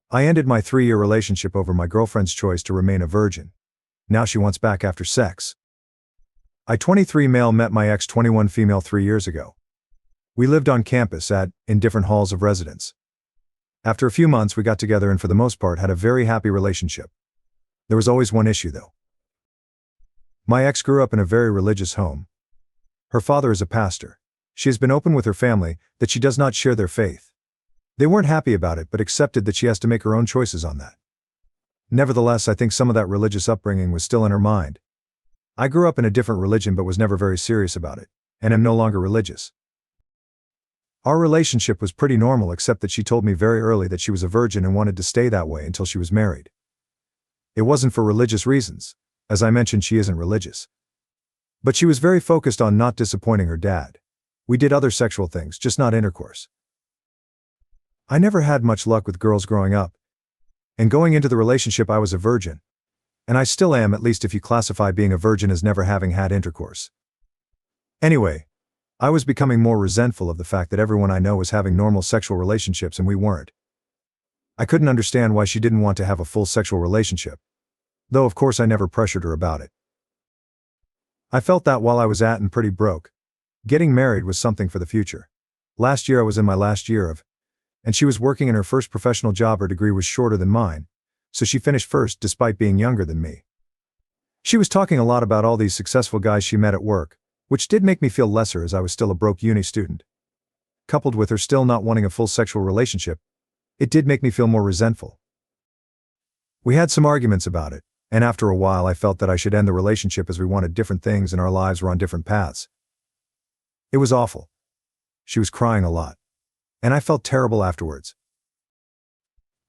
I ended my 3-year relationship over my girlfriend's choice to remain a virgin. Now she wants back after sex. I 23 male met my ex 21 female 3 years ago. We lived on campus in different halls of residence. After a few months we got together and for the most part had a very happy relationship. There was always one issue though. My ex grew up in a very religious home. Her father is a pastor. She has been open with her family that she does not share their faith. They weren't happy about it but accepted that she has to make her own choices on that. Nevertheless, I think some of that religious upbringing was still in her mind. I grew up in a different religion but was never very serious about it, and am no longer religious. Our relationship was pretty normal except that she told me very early that she was a virgin and wanted to stay that way until she was married. It wasn't for religious reasons. As I mentioned, she isn't religious. But she was very focused on not disappointing her dad. We did other sexual things, just not intercourse. I never had much luck with girls growing up. And going into the relationship I was a virgin. And I still am, at least if you classify being a virgin as never having had intercourse. Anyway, I was becoming more resentful of the fact that everyone I know was having normal sexual relationships and we weren't. I couldn't understand why she didn't want to have a full sexual relationship. Though of course I never pressured her about it. I felt that while I was and pretty broke, getting married was something for the future. Last year I was in my last year and she was working in her first professional job. Her degree was shorter than mine, so she finished first despite being younger than me. She was talking a lot about all these successful guys she met at work, which did make me feel lesser as I was still a broke uni student. Coupled with her still not wanting a full sexual relationship, it did make me feel more resentful. We had some arguments about it, and after a while I felt that I should end the relationship as we wanted different things and our lives were on different paths. It was awful. She was crying a lot. And I felt terrible afterwards.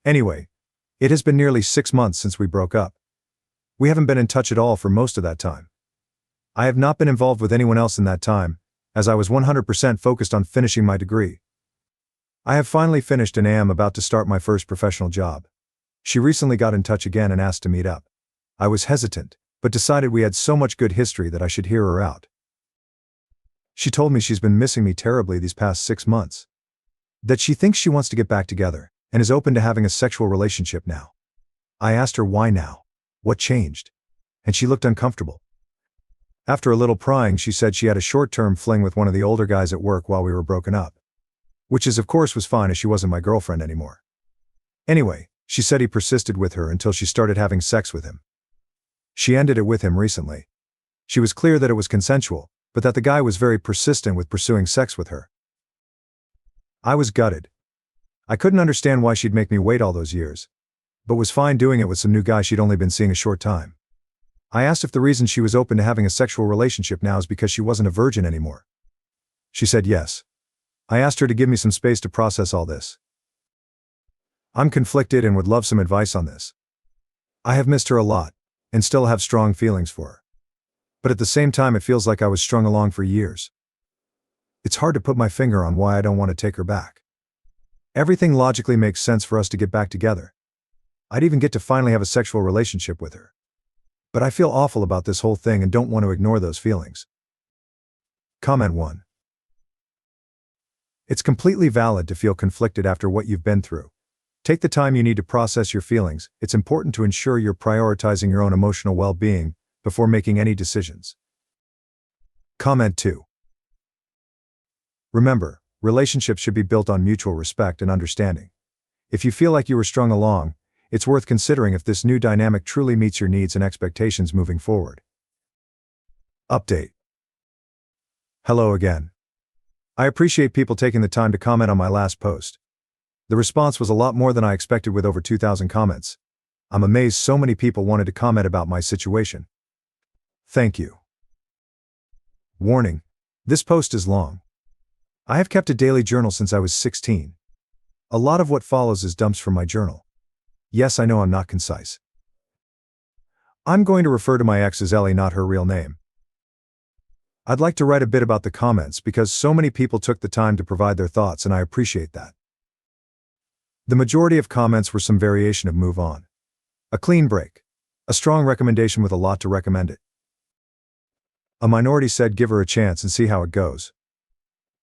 Anyway, it has been nearly 6 months since we broke up. We haven't been in touch at all for most of that time. I have not been involved with anyone else in that time, as I was 100% focused on finishing my degree. I have finally finished and am about to start my first professional job. She recently got in touch again and asked to meet up. I was hesitant, but decided we had so much good history that I should hear her out. She told me she's been missing me terribly these past 6 months. That she thinks she wants to get back together, and is open to having a sexual relationship now. I asked her why now, what changed, and she looked uncomfortable. After a little prying, she said she had a short-term fling with one of the older guys at work while we were broken up. Which of course was fine as she wasn't my girlfriend anymore. Anyway, she said he persisted with her until she started having sex with him. She ended it with him recently. She was clear that it was consensual, but that the guy was very persistent with pursuing sex with her. I was gutted. I couldn't understand why she'd make me wait all those years, but was fine doing it with some new guy she'd only been seeing a short time. I asked if the reason she was open to having a sexual relationship now is because she wasn't a virgin anymore. She said yes. I asked her to give me some space to process all this. I'm conflicted and would love some advice on this. I have missed her a lot, and still have strong feelings for her. But at the same time it feels like I was strung along for years. It's hard to put my finger on why I don't want to take her back. Everything logically makes sense for us to get back together. I'd even get to finally have a sexual relationship with her. But I feel awful about this whole thing and don't want to ignore those feelings. Comment 1. It's completely valid to feel conflicted after what you've been through. Take the time you need to process your feelings. It's important to ensure you're prioritizing your own emotional well-being before making any decisions. Comment 2. Remember, relationships should be built on mutual respect and understanding. If you feel like you were strung along, it's worth considering if this new dynamic truly meets your needs and expectations moving forward. Update. Hello again. I appreciate people taking the time to comment on my last post. The response was a lot more than I expected with over 2,000 comments. I'm amazed so many people wanted to comment about my situation. Thank you. Warning: this post is long. I have kept a daily journal since I was 16. A lot of what follows is dumps from my journal. Yes, I know I'm not concise. I'm going to refer to my ex as Ellie, not her real name. I'd like to write a bit about the comments because so many people took the time to provide their thoughts and I appreciate that. The majority of comments were some variation of move on. A clean break. A strong recommendation with a lot to recommend it. A minority said give her a chance and see how it goes.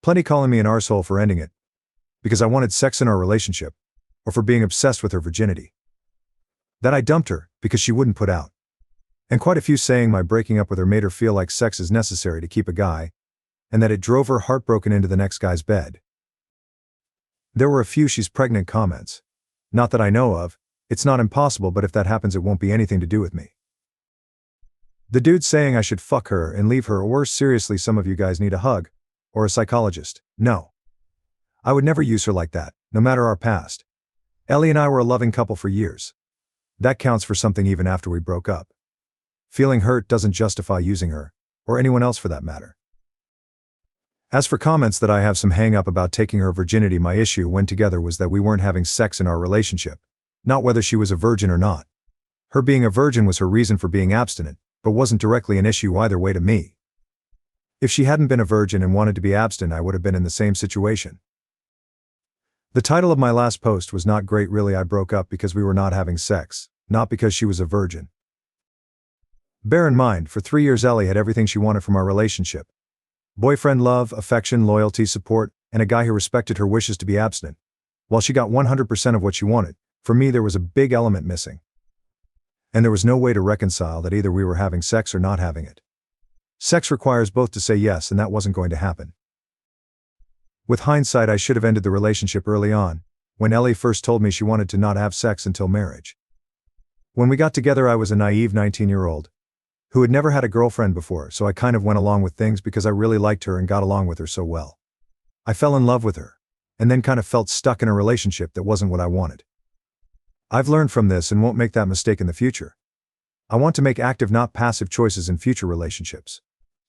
Plenty calling me an arsehole for ending it. Because I wanted sex in our relationship. or for being obsessed with her virginity. That I dumped her because she wouldn't put out. And quite a few saying my breaking up with her made her feel like sex is necessary to keep a guy, and that it drove her heartbroken into the next guy's bed. There were a few "she's pregnant" comments. Not that I know of, it's not impossible, but if that happens it won't be anything to do with me. The dude saying I should fuck her and leave her, or worse, seriously, some of you guys need a hug, or a psychologist. No. I would never use her like that, no matter our past. Ellie and I were a loving couple for years. That counts for something even after we broke up. Feeling hurt doesn't justify using her, or anyone else for that matter. As for comments that I have some hang up about taking her virginity, my issue when together was that we weren't having sex in our relationship, not whether she was a virgin or not. Her being a virgin was her reason for being abstinent, but wasn't directly an issue either way to me. If she hadn't been a virgin and wanted to be abstinent, I would have been in the same situation. The title of my last post was not great really. I broke up because we were not having sex, not because she was a virgin. Bear in mind, for 3 years Ellie had everything she wanted from our relationship. Boyfriend love, affection, loyalty, support, and a guy who respected her wishes to be abstinent. While she got 100% of what she wanted, for me there was a big element missing. And there was no way to reconcile that either we were having sex or not having it. Sex requires both to say yes, and that wasn't going to happen. With hindsight, I should have ended the relationship early on, when Ellie first told me she wanted to not have sex until marriage. When we got together I was a naive 19-year-old, who had never had a girlfriend before, so I kind of went along with things because I really liked her and got along with her so well. I fell in love with her, and then kind of felt stuck in a relationship that wasn't what I wanted. I've learned from this and won't make that mistake in the future. I want to make active, not passive choices in future relationships.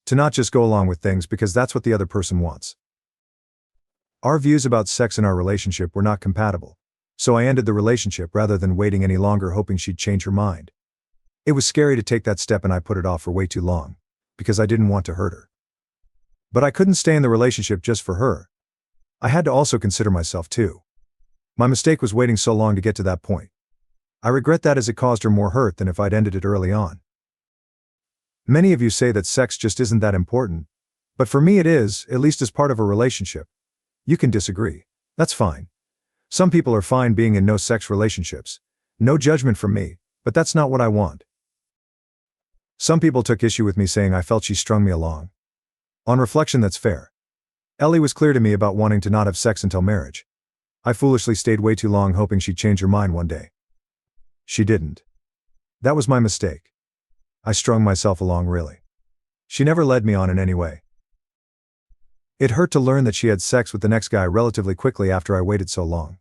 To not just go along with things because that's what the other person wants. Our views about sex in our relationship were not compatible, so I ended the relationship rather than waiting any longer hoping she'd change her mind. It was scary to take that step and I put it off for way too long, because I didn't want to hurt her. But I couldn't stay in the relationship just for her. I had to also consider myself too. My mistake was waiting so long to get to that point. I regret that, as it caused her more hurt than if I'd ended it early on. Many of you say that sex just isn't that important, but for me it is, at least as part of a relationship. You can disagree. That's fine. Some people are fine being in no-sex relationships. No judgment from me, but that's not what I want. Some people took issue with me saying I felt she strung me along. On reflection, that's fair. Ellie was clear to me about wanting to not have sex until marriage. I foolishly stayed way too long hoping she'd change her mind one day. She didn't. That was my mistake. I strung myself along, really. She never led me on in any way. It hurt to learn that she had sex with the next guy relatively quickly after I waited so long.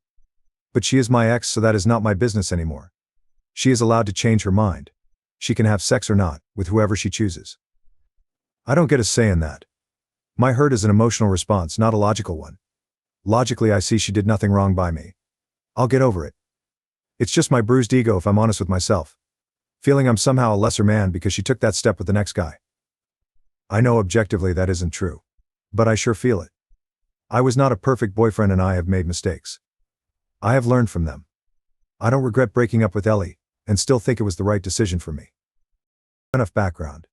But she is my ex, so that is not my business anymore. She is allowed to change her mind. She can have sex or not, with whoever she chooses. I don't get a say in that. My hurt is an emotional response, not a logical one. Logically, I see she did nothing wrong by me. I'll get over it. It's just my bruised ego, if I'm honest with myself. Feeling I'm somehow a lesser man because she took that step with the next guy. I know objectively that isn't true. But I sure feel it. I was not a perfect boyfriend and I have made mistakes. I have learned from them. I don't regret breaking up with Ellie, and still think it was the right decision for me. Enough background.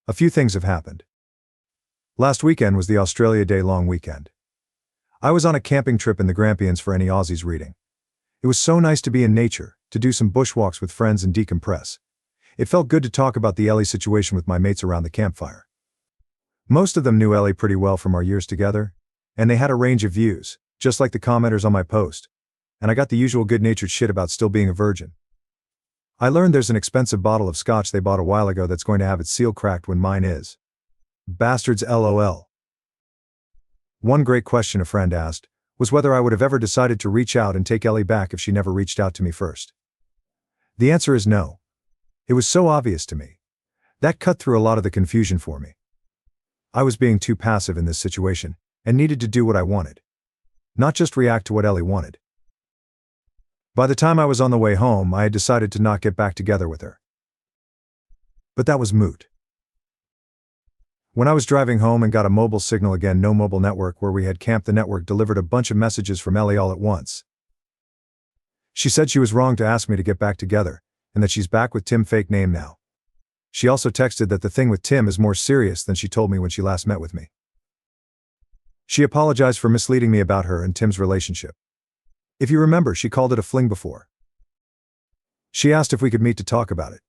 A few things have happened. Last weekend was the Australia Day long weekend. I was on a camping trip in the Grampians for any Aussies reading. It was so nice to be in nature, to do some bushwalks with friends and decompress. It felt good to talk about the Ellie situation with my mates around the campfire. Most of them knew Ellie pretty well from our years together, and they had a range of views, just like the commenters on my post, and I got the usual good-natured shit about still being a virgin. I learned there's an expensive bottle of scotch they bought a while ago that's going to have its seal cracked when mine is. Bastards, LOL. One great question a friend asked was whether I would have ever decided to reach out and take Ellie back if she never reached out to me first. The answer is no. It was so obvious to me. That cut through a lot of the confusion for me. I was being too passive in this situation, and needed to do what I wanted. Not just react to what Ellie wanted. By the time I was on the way home, I had decided to not get back together with her. But that was moot. When I was driving home and got a mobile signal again, no mobile network where we had camped, the network delivered a bunch of messages from Ellie all at once. She said she was wrong to ask me to get back together, and that she's back with Tim, fake name now. She also texted that the thing with Tim is more serious than she told me when she last met with me. She apologized for misleading me about her and Tim's relationship. If you remember, she called it a fling before. She asked if we could meet to talk about it.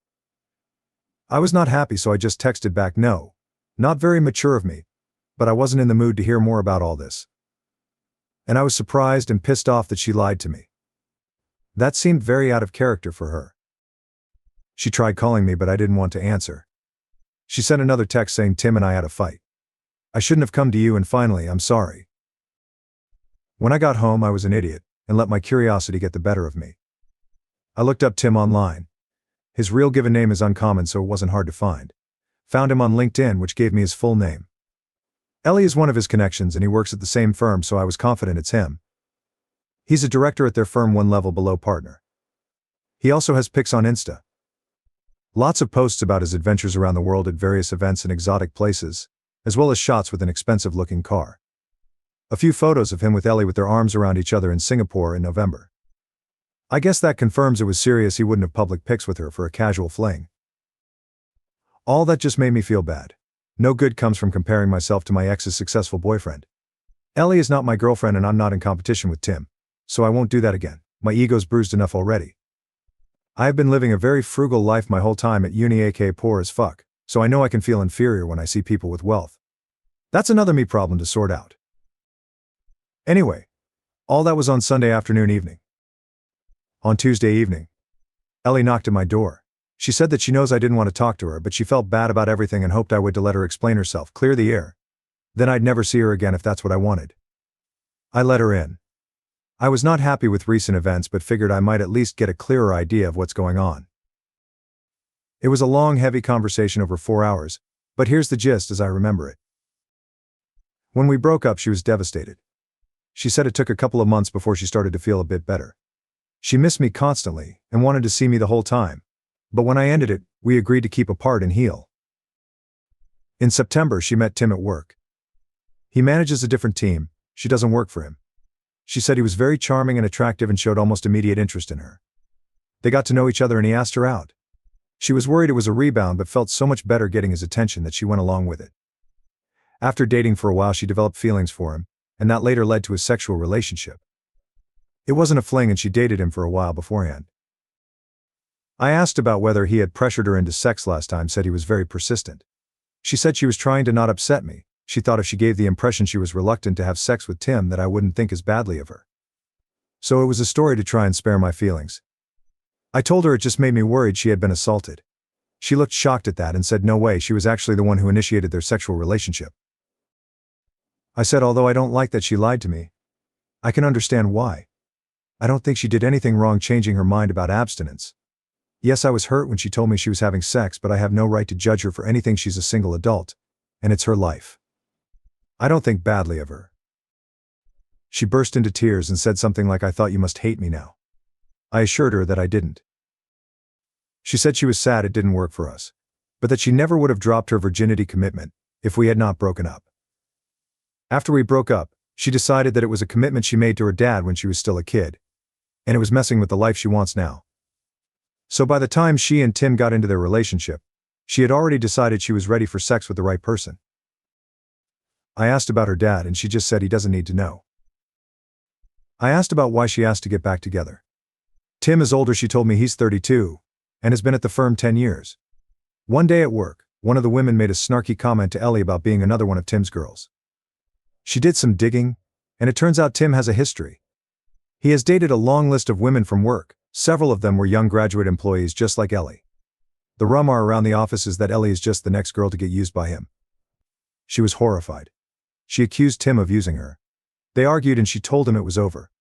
I was not happy, so I just texted back no. Not very mature of me, but I wasn't in the mood to hear more about all this. And I was surprised and pissed off that she lied to me. That seemed very out of character for her. She tried calling me, but I didn't want to answer. She sent another text saying Tim and I had a fight. I shouldn't have come to you, and finally, I'm sorry. When I got home, I was an idiot and let my curiosity get the better of me. I looked up Tim online. His real given name is uncommon, so it wasn't hard to find. Found him on LinkedIn, which gave me his full name. Ellie is one of his connections, and he works at the same firm, so I was confident it's him. He's a director at their firm, one level below partner. He also has pics on Insta. Lots of posts about his adventures around the world at various events and exotic places, as well as shots with an expensive-looking car. A few photos of him with Ellie with their arms around each other in Singapore in November. I guess that confirms it was serious. He wouldn't have public pics with her for a casual fling. All that just made me feel bad. No good comes from comparing myself to my ex's successful boyfriend. Ellie is not my girlfriend, and I'm not in competition with Tim, so I won't do that again. My ego's bruised enough already. I have been living a very frugal life my whole time at uni, aka poor as fuck, so I know I can feel inferior when I see people with wealth. That's another me problem to sort out. Anyway, all that was on Sunday evening. On Tuesday evening, Ellie knocked at my door. She said that she knows I didn't want to talk to her, but she felt bad about everything and hoped I would to let her explain herself, clear the air. Then I'd never see her again if that's what I wanted. I let her in. I was not happy with recent events, but figured I might at least get a clearer idea of what's going on. It was a long, heavy conversation over 4 hours, but here's the gist as I remember it. When we broke up, she was devastated. She said it took a couple of months before she started to feel a bit better. She missed me constantly and wanted to see me the whole time, but when I ended it, we agreed to keep apart and heal. In September, she met Tim at work. He manages a different team. She doesn't work for him. She said he was very charming and attractive and showed almost immediate interest in her. They got to know each other and he asked her out. She was worried it was a rebound, but felt so much better getting his attention that she went along with it. After dating for a while, she developed feelings for him, and that later led to a sexual relationship. It wasn't a fling, and she dated him for a while beforehand. I asked about whether he had pressured her into sex last time, said he was very persistent. She said she was trying to not upset me. She thought if she gave the impression she was reluctant to have sex with Tim, that I wouldn't think as badly of her. So it was a story to try and spare my feelings. I told her it just made me worried she had been assaulted. She looked shocked at that and said no way, she was actually the one who initiated their sexual relationship. I said although I don't like that she lied to me, I can understand why. I don't think she did anything wrong changing her mind about abstinence. Yes, I was hurt when she told me she was having sex, but I have no right to judge her for anything. She's a single adult, and it's her life. I don't think badly of her. She burst into tears and said something like, I thought you must hate me now. I assured her that I didn't. She said she was sad it didn't work for us, but that she never would have dropped her virginity commitment if we had not broken up. After we broke up, she decided that it was a commitment she made to her dad when she was still a kid, and it was messing with the life she wants now. So by the time she and Tim got into their relationship, she had already decided she was ready for sex with the right person. I asked about her dad, and she just said he doesn't need to know. I asked about why she asked to get back together. Tim is older, she told me. He's 32, and has been at the firm 10 years. One day at work, one of the women made a snarky comment to Ellie about being another one of Tim's girls. She did some digging, and it turns out Tim has a history. He has dated a long list of women from work. Several of them were young graduate employees just like Ellie. The rumor around the office is that Ellie is just the next girl to get used by him. She was horrified. She accused Tim of using her. They argued and she told him it was over.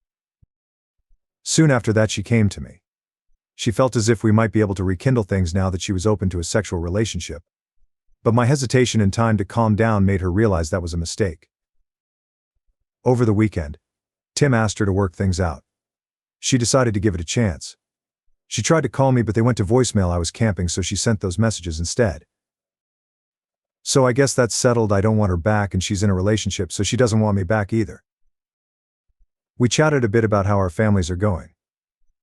Soon after that, she came to me. She felt as if we might be able to rekindle things now that she was open to a sexual relationship. But my hesitation and time to calm down made her realize that was a mistake. Over the weekend, Tim asked her to work things out. She decided to give it a chance. She tried to call me, but they went to voicemail. I was camping, so she sent those messages instead. So I guess that's settled. I don't want her back, and she's in a relationship, so she doesn't want me back either. We chatted a bit about how our families are going.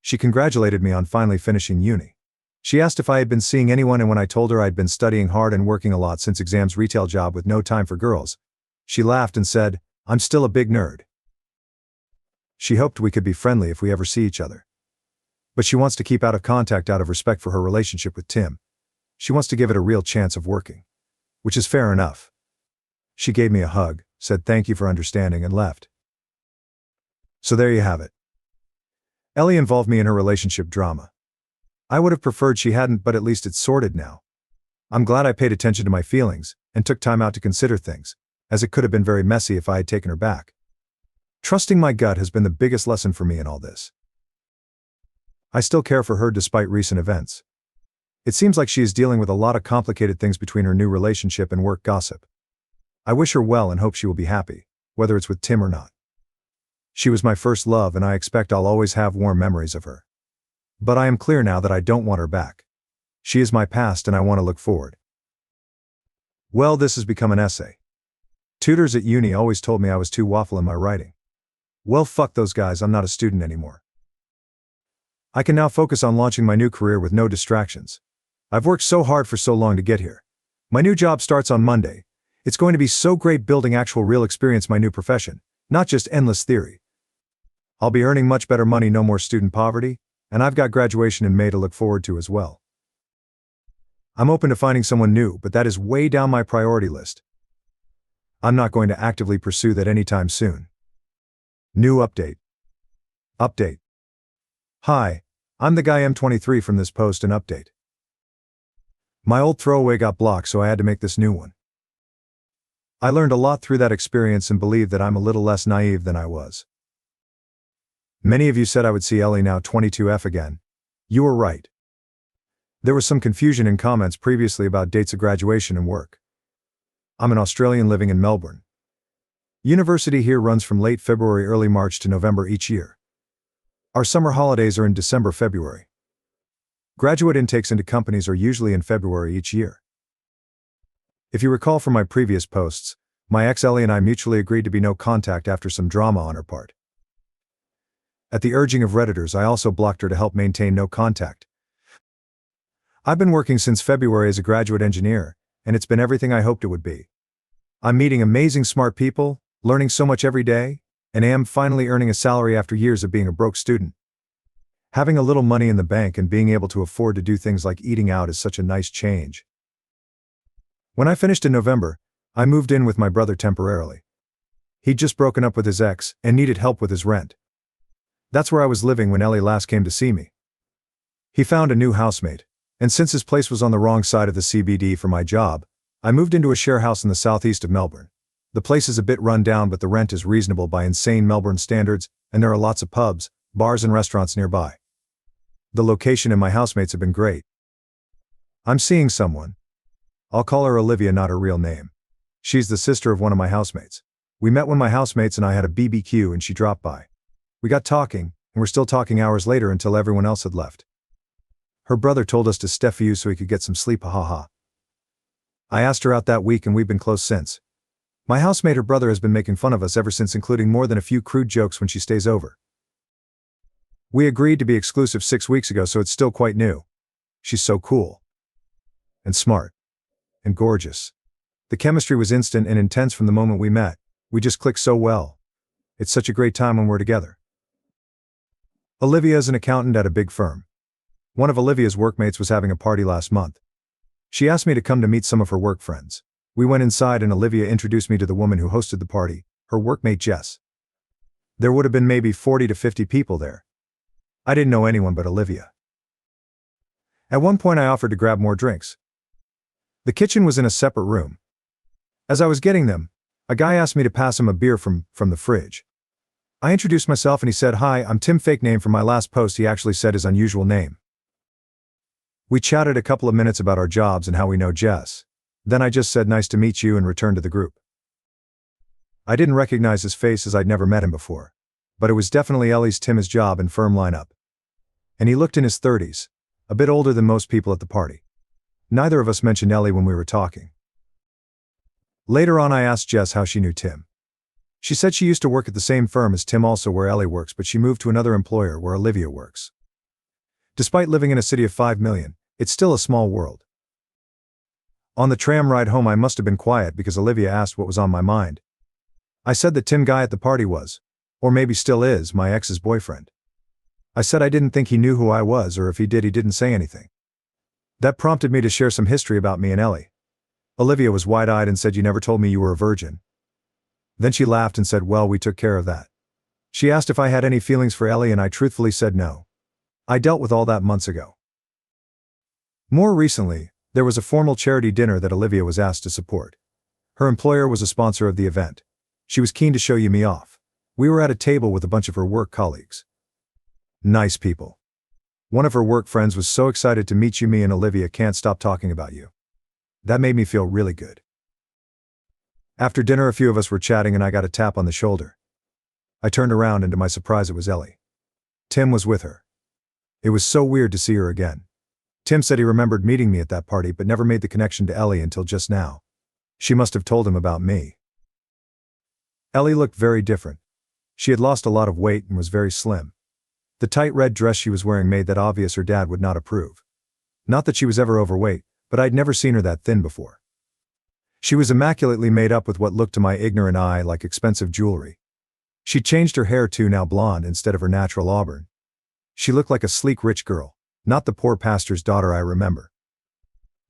She congratulated me on finally finishing uni. She asked if I had been seeing anyone, and when I told her I'd been studying hard and working a lot since exams, retail job with no time for girls, she laughed and said, I'm still a big nerd. She hoped we could be friendly if we ever see each other. But she wants to keep out of contact out of respect for her relationship with Tim. She wants to give it a real chance of working. Which is fair enough. She gave me a hug, said thank you for understanding, and left. So there you have it. Ellie involved me in her relationship drama. I would have preferred she hadn't, but at least it's sorted now. I'm glad I paid attention to my feelings, and took time out to consider things, as it could have been very messy if I had taken her back. Trusting my gut has been the biggest lesson for me in all this. I still care for her despite recent events. It seems like she is dealing with a lot of complicated things between her new relationship and work gossip. I wish her well and hope she will be happy, whether it's with Tim or not. She was my first love and I expect I'll always have warm memories of her. But I am clear now that I don't want her back. She is my past and I want to look forward. Well, this has become an essay. Tutors at uni always told me I was too waffle in my writing. Well, fuck those guys, I'm not a student anymore. I can now focus on launching my new career with no distractions. I've worked so hard for so long to get here. My new job starts on Monday. It's going to be so great building actual real experience, my new profession, not just endless theory. I'll be earning much better money, no more student poverty, and I've got graduation in May to look forward to as well. I'm open to finding someone new, but that is way down my priority list. I'm not going to actively pursue that anytime soon. New update. Update. Hi, I'm the guy M23 from this post and update. My old throwaway got blocked, so I had to make this new one. I learned a lot through that experience and believe that I'm a little less naive than I was. Many of you said I would see Ellie now 22F again. You were right. There was some confusion in comments previously about dates of graduation and work. I'm an Australian living in Melbourne. University here runs from late February, early March to November each year. Our summer holidays are in December, February. Graduate intakes into companies are usually in February each year. If you recall from my previous posts, my ex Ellie and I mutually agreed to be no contact after some drama on her part. At the urging of Redditors, I also blocked her to help maintain no contact. I've been working since February as a graduate engineer, and it's been everything I hoped it would be. I'm meeting amazing smart people, learning so much every day, and am finally earning a salary after years of being a broke student. Having a little money in the bank and being able to afford to do things like eating out is such a nice change. When I finished in November, I moved in with my brother temporarily. He'd just broken up with his ex and needed help with his rent. That's where I was living when Ellie last came to see me. He found a new housemate, and since his place was on the wrong side of the CBD for my job, I moved into a share house in the southeast of Melbourne. The place is a bit run down, but the rent is reasonable by insane Melbourne standards, and there are lots of pubs, bars and restaurants nearby. The location and my housemates have been great. I'm seeing someone. I'll call her Olivia, not her real name. She's the sister of one of my housemates. We met when my housemates and I had a BBQ and she dropped by. We got talking, and we're still talking hours later until everyone else had left. Her brother told us to step you so he could get some sleep, ha. I asked her out that week and we've been close since. My housemate, her brother, has been making fun of us ever since, including more than a few crude jokes when she stays over. We agreed to be exclusive 6 weeks ago, so it's still quite new. She's so cool. And smart. And gorgeous. The chemistry was instant and intense from the moment we met. We just clicked so well. It's such a great time when we're together. Olivia is an accountant at a big firm. One of Olivia's workmates was having a party last month. She asked me to come to meet some of her work friends. We went inside and Olivia introduced me to the woman who hosted the party, her workmate Jess. There would have been maybe 40 to 50 people there. I didn't know anyone but Olivia. At one point I offered to grab more drinks. The kitchen was in a separate room. As I was getting them, a guy asked me to pass him a beer from the fridge. I introduced myself and he said, "Hi, I'm Tim," fake name from my last post. He actually said his unusual name. We chatted a couple of minutes about our jobs and how we know Jess. Then I just said, "Nice to meet you," and returned to the group. I didn't recognize his face as I'd never met him before. But it was definitely Ellie's Tim's job and firm lineup. And he looked in his 30s, a bit older than most people at the party. Neither of us mentioned Ellie when we were talking. Later on I asked Jess how she knew Tim. She said she used to work at the same firm as Tim, also where Ellie works, but she moved to another employer where Olivia works. Despite living in a city of 5 million, it's still a small world. On the tram ride home I must have been quiet because Olivia asked what was on my mind. I said that Tim guy at the party was Or maybe still is, my ex's boyfriend. I said I didn't think he knew who I was, or if he did, he didn't say anything. That prompted me to share some history about me and Ellie. Olivia was wide-eyed and said, "You never told me you were a virgin." Then she laughed and said, "Well, we took care of that." She asked if I had any feelings for Ellie, and I truthfully said no. I dealt with all that months ago. More recently, there was a formal charity dinner that Olivia was asked to support. Her employer was a sponsor of the event. She was keen to show me off. We were at a table with a bunch of her work colleagues. Nice people. One of her work friends was so excited to meet you. Me and Olivia can't stop talking about you. That made me feel really good. After dinner, a few of us were chatting and I got a tap on the shoulder. I turned around and to my surprise it was Ellie. Tim was with her. It was so weird to see her again. Tim said he remembered meeting me at that party but never made the connection to Ellie until just now. She must have told him about me. Ellie looked very different. She had lost a lot of weight and was very slim. The tight red dress she was wearing made that obvious her dad would not approve. Not that she was ever overweight, but I'd never seen her that thin before. She was immaculately made up with what looked to my ignorant eye like expensive jewelry. She changed her hair too, now blonde instead of her natural auburn. She looked like a sleek rich girl, not the poor pastor's daughter I remember.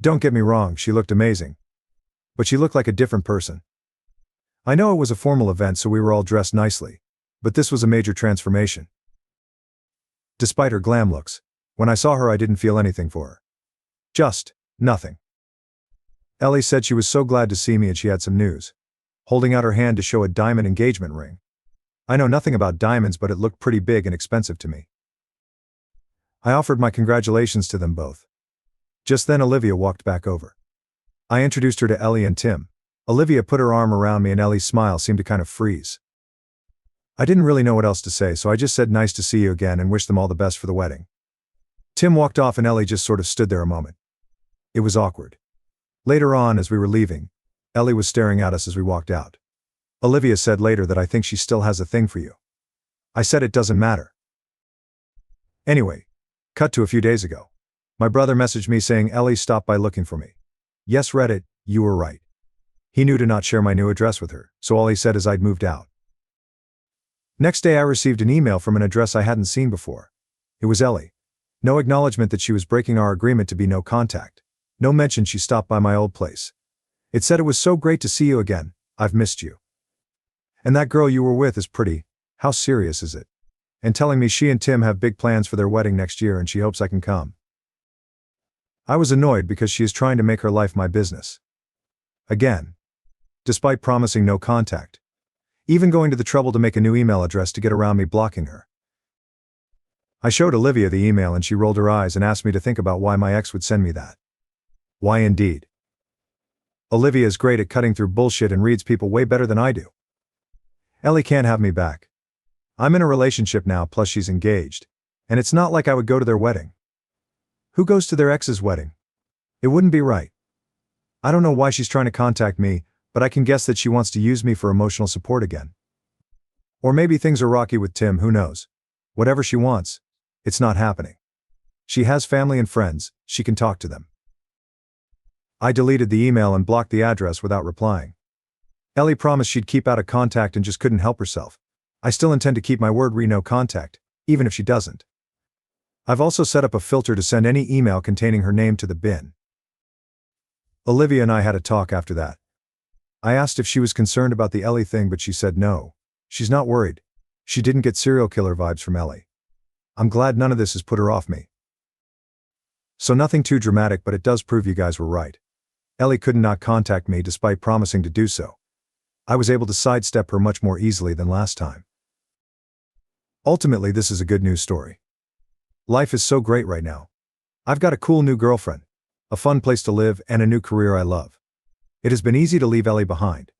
Don't get me wrong, she looked amazing. But she looked like a different person. I know it was a formal event, so we were all dressed nicely. But this was a major transformation. Despite her glam looks, when I saw her I didn't feel anything for her. Just nothing. Ellie said she was so glad to see me and she had some news. Holding out her hand to show a diamond engagement ring. I know nothing about diamonds, but it looked pretty big and expensive to me. I offered my congratulations to them both. Just then Olivia walked back over. I introduced her to Ellie and Tim. Olivia put her arm around me and Ellie's smile seemed to kind of freeze. I didn't really know what else to say, so I just said nice to see you again and wished them all the best for the wedding. Tim walked off and Ellie just sort of stood there a moment. It was awkward. Later on, as we were leaving, Ellie was staring at us as we walked out. Olivia said later that I think she still has a thing for you. I said it doesn't matter. Anyway, cut to a few days ago. My brother messaged me saying Ellie stopped by looking for me. Yes, Reddit, you were right. He knew to not share my new address with her, so all he said is I'd moved out. Next day I received an email from an address I hadn't seen before. It was Ellie. No acknowledgement that she was breaking our agreement to be no contact. No mention she stopped by my old place. It said, "It was so great to see you again, I've missed you. And that girl you were with is pretty, how serious is it?" And telling me she and Tim have big plans for their wedding next year and she hopes I can come. I was annoyed because she is trying to make her life my business. Again. Despite promising no contact. Even going to the trouble to make a new email address to get around me blocking her. I showed Olivia the email and she rolled her eyes and asked me to think about why my ex would send me that. Why indeed? Olivia is great at cutting through bullshit and reads people way better than I do. Ellie can't have me back. I'm in a relationship now, plus she's engaged. And it's not like I would go to their wedding. Who goes to their ex's wedding? It wouldn't be right. I don't know why she's trying to contact me, but I can guess that she wants to use me for emotional support again. Or maybe things are rocky with Tim, who knows? Whatever she wants, it's not happening. She has family and friends, she can talk to them. I deleted the email and blocked the address without replying. Ellie promised she'd keep out of contact and just couldn't help herself. I still intend to keep my word no contact, even if she doesn't. I've also set up a filter to send any email containing her name to the bin. Olivia and I had a talk after that. I asked if she was concerned about the Ellie thing, but she said no. She's not worried. She didn't get serial killer vibes from Ellie. I'm glad none of this has put her off me. So nothing too dramatic, but it does prove you guys were right. Ellie could not contact me despite promising to do so. I was able to sidestep her much more easily than last time. Ultimately, this is a good news story. Life is so great right now. I've got a cool new girlfriend, a fun place to live, and a new career I love. It has been easy to leave Ellie behind.